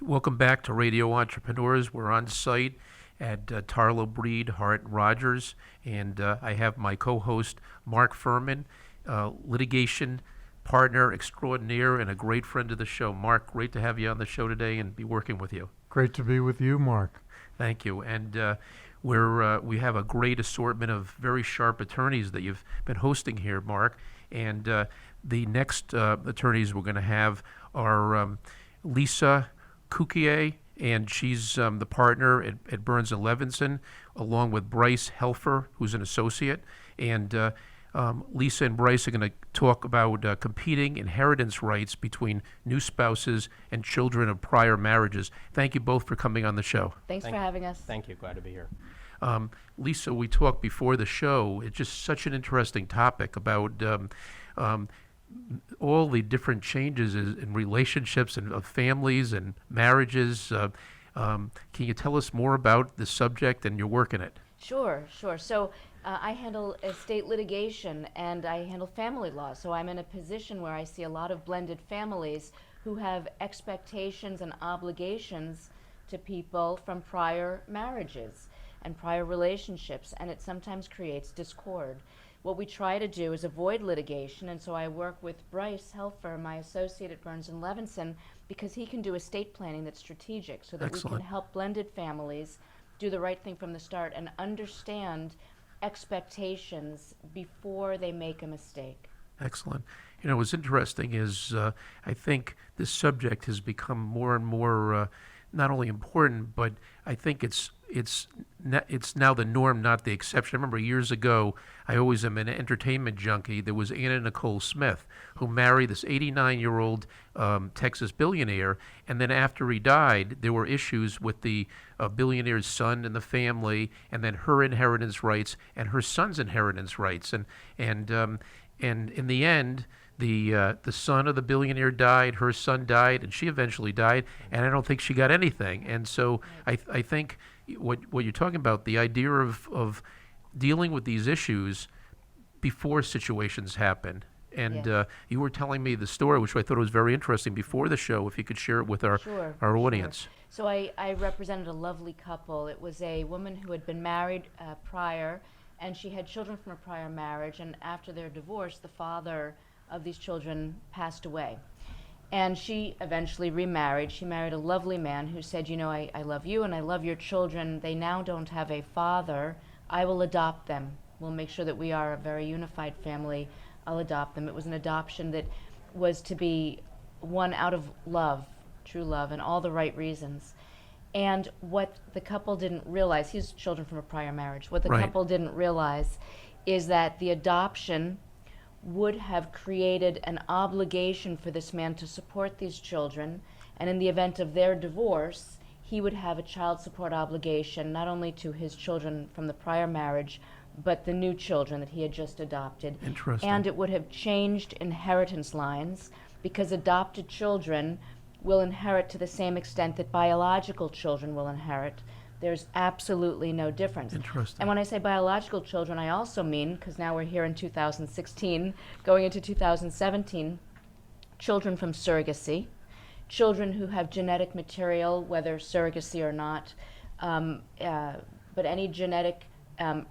Welcome back to Radio Entrepreneurs. We're on site at Tarlow Breed, Hart Rodgers, and I have my co-host Mark Furman, litigation partner extraordinaire and a great friend of the show. Mark, great to have you on the show today and be working with you. Great to be with you, Mark. Thank you. And we have a great assortment of very sharp attorneys that you've been hosting here, Mark. And the next attorneys we're going to have are Lisa Cukier, and she's the partner at Burns and Levinson, along with Bryce Helfer, who's an associate. And Lisa and Bryce are going to talk about competing inheritance rights between new spouses and children of prior marriages. Thank you both for coming on the show. Thanks for having us. Thank you. Glad to be here. Lisa, we talked before the show. It's just such an interesting topic about all the different changes in relationships and of families and marriages. Can you tell us more about the subject and your work in it? Sure. So I handle estate litigation and I handle family law. So I'm in a position where I see a lot of blended families who have expectations and obligations to people from prior marriages and prior relationships, and it sometimes creates discord. What we try to do is avoid litigation, and so I work with Bryce Helfer, my associate at Burns and Levinson, because he can do estate planning that's strategic so that Excellent. we can help blended families do the right thing from the start and understand expectations before they make a mistake. Excellent. You know, what's interesting is I think this subject has become more and more not only important, but I think it's now the norm, not the exception. I remember years ago, I always am an entertainment junkie. There was Anna Nicole Smith, who married this 89-year-old Texas billionaire, and then after he died, there were issues with the billionaire's son and the family, and then her inheritance rights and her son's inheritance rights, and in the end, the son of the billionaire died, her son died, and she eventually died, and I don't think she got anything. And so I think what you're talking about, the idea of dealing with these issues before situations happen. And Yes. You were telling me the story, which I thought was very interesting before the show, if you could share it with our Sure. audience. So I represented a lovely couple. It was a woman who had been married prior, and she had children from a prior marriage, and after their divorce, the father of these children passed away. And she eventually remarried. She married a lovely man who said, you know, I love you and I love your children. They now don't have a father. I will adopt them. We'll make sure that we are a very unified family. I'll adopt them. It was an adoption that was to be one out of love, true love, and all the right reasons. And what the couple didn't realize, he's children from a prior marriage, what the Right. couple didn't realize is that the adoption would have created an obligation for this man to support these children, and in the event of their divorce, he would have a child support obligation not only to his children from the prior marriage, but the new children that he had just adopted. Interesting. And it would have changed inheritance lines because adopted children will inherit to the same extent that biological children will inherit. There's absolutely no difference. Interesting. And when I say biological children, I also mean, because now we're here in 2016, going into 2017, children from surrogacy, children who have genetic material, whether surrogacy or not, but any genetic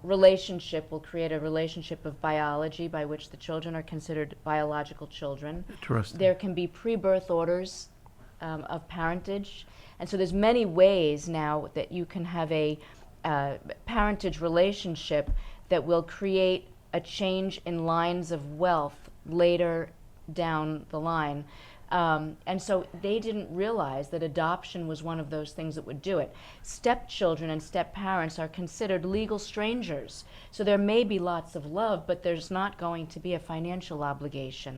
relationship will create a relationship of biology by which the children are considered biological children. Interesting. There can be pre-birth orders of parentage. And so there's many ways now that you can have a parentage relationship that will create a change in lines of wealth later down the line. And so they didn't realize that adoption was one of those things that would do it. Stepchildren and stepparents are considered legal strangers. So there may be lots of love, but there's not going to be a financial obligation.